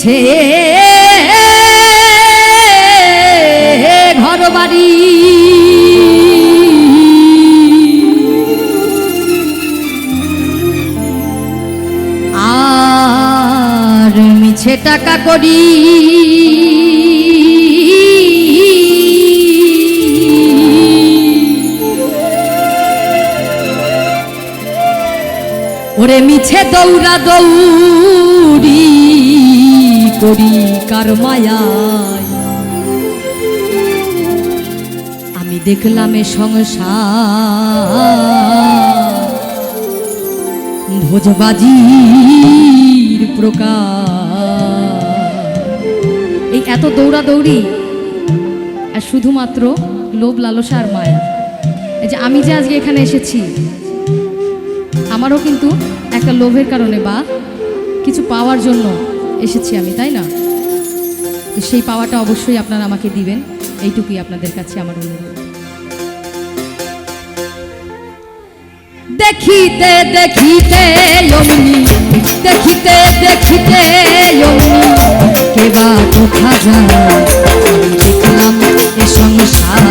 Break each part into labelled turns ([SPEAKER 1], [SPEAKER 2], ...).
[SPEAKER 1] মিছে ঘর বাড়ি আর মিছে টাকা করি ওরে মিছে দৌড়া দৌড়ি করি কার মায়ায় আমি দেখলাম এ সংসার ভোজবাজির প্রকার। এই এত দৌড়া দৌড়ি আর শুধুমাত্র লোভ লালসা আর মায়া। এই যে আমি যে আজকে এখানে এসেছি আমারও কিন্তু একটা লোভের কারণে বা কিছু পাওয়ার জন্য এসেছি আমি, তাই না? তো সেই পাওয়াটা অবশ্যই আপনারা আমাকে দিবেন, এইটুকুই আপনাদের কাছে আমার অনুরোধ। দেখিতে দেখিতে অমনি দেখিতে দেখিতে অমনি কেবা কোথা যায় দেখলাম এ সংসার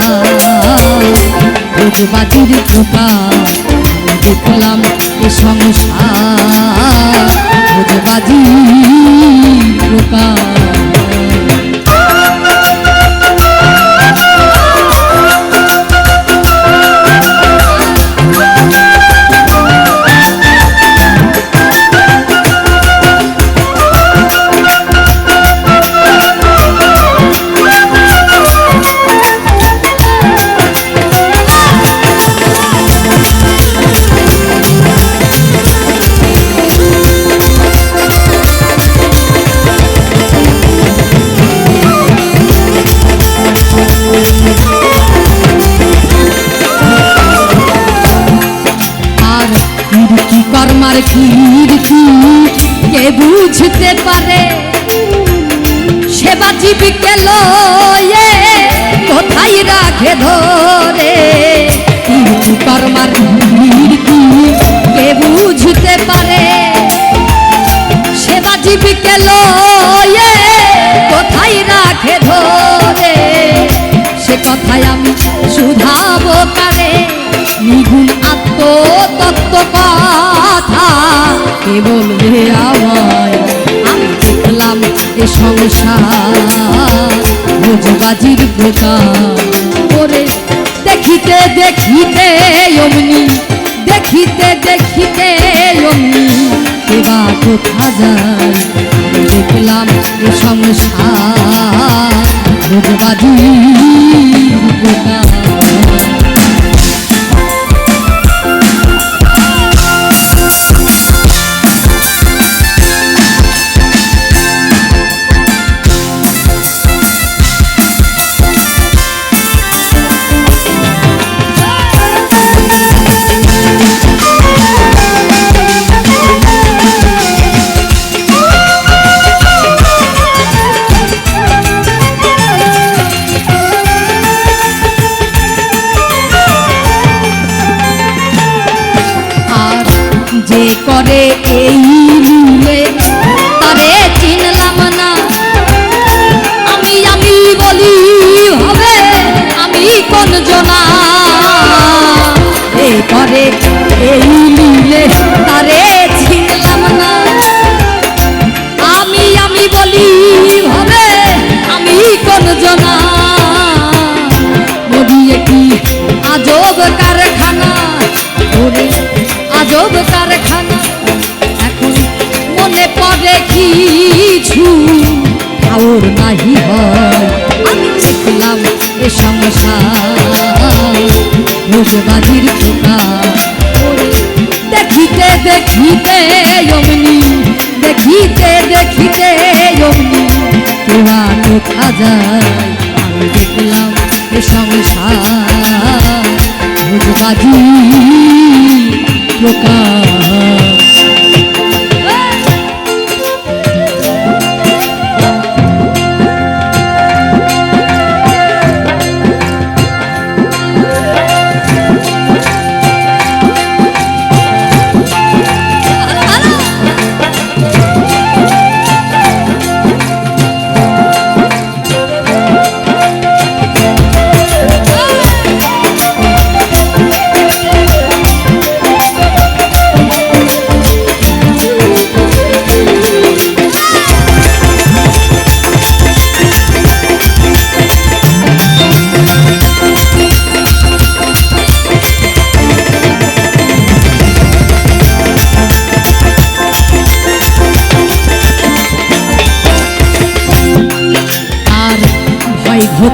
[SPEAKER 1] ভোজবাজির প্রকার দেখলাম এ সংসার ভোজবাজির প্রকার। কর্মার কীর্তি কে বুঝতে পারে সেবা জীবিকে লয়ে কোথায় রাখে ধরে। কীর্তি কর্মার কীর্তি কে বুঝতে পারে সেবা জীবিকে লয়ে কোথায় রাখে ধরে। সে কথায় আমি শুধাবো কারে নিগুণ আত্মতত্ত্ব কথা কে বলবে আমায়। আমি দেখলাম এ সংসার ভোজবাজির প্রকার। ওরে দেখিতে দেখিতে অমনি দেখিতে দেখিতে অমনি কেবা কোথা যায় দেখলাম এ সংসার ভোজবাজির প্রকার। যে করে এই রুলে তারে চিনলাম না আমি আমি বলি হবে আমি কোন জনা। এ করে এই রুলে তারে চিনলাম না আমি আমি বলি হবে আমি কোন জনা। নদী কি আজব কারখানা ওরে আজব কারখানা এখন মনে পড়ে কিছু আর নাহি হয়। আমি দেখলাম এ সংসার ভোজবাজির প্রকার। দেখিতে দেখিতে অমনি দেখিতে দেখিতে অমনি কেবা কোথা যায়। আমি দেখলাম এ সংসার ভোজবাজির প্রকার।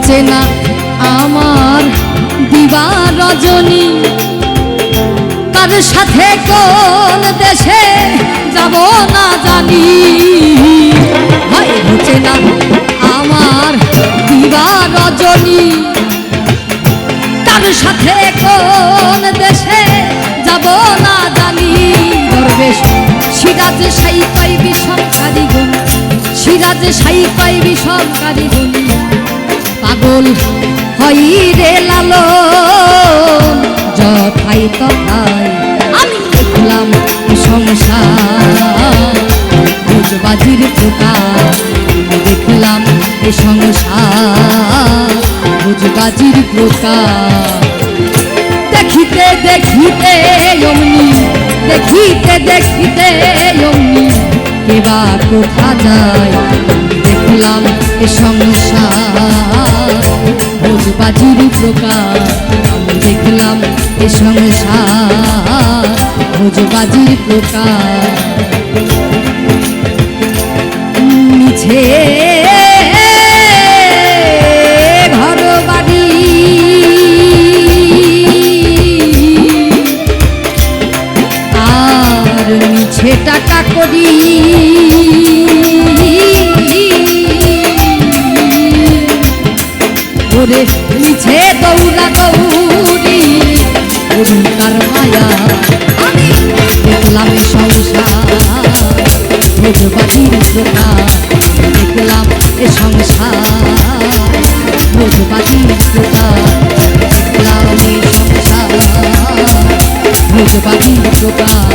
[SPEAKER 1] ঘুচে না আমার দিবা রজনী, কার সাথে কোন দেশে যাব না জানি। হয় ঘুচে না আমার দিবা রজনী, কার সাথে কোন দেশে যাব না জানি। দরবেশ সিরাজ সাই কয় বিষমকারী গুণ, সিরাজ সাই কয় বিষমকারী গুণ, পাগল হই রে লালন যথাই তথাই। আমি দেখলাম সংসার ভোজবাজির প্রকার, দেখলাম এ সংসার ভোজবাজির প্রকার। দেখিতে দেখিতে অমনি, দেখিতে দেখিতে অমনি কেবা কোথা যায়। দেখলাম এ সংসার ভোজবাজির প্রকার, আমি দেখলাম এ সংসার ভোজবাজির প্রকার। মিছে ঘর বাড়ি আর মিছে টাকা করি, ওরে মিছে দৌড়া দৌড়ি অধিকার মায়া। আমি দেখলাম এ সংসার ভোজবাজির প্রকার, দেখলাম এ সংসার ভোজবাজির প্রকার, দেখলাম এ সংসার ভোজবাজির প্রকার।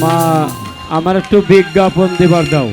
[SPEAKER 2] মা আমার একটু বিজ্ঞাপন দেবার দাও।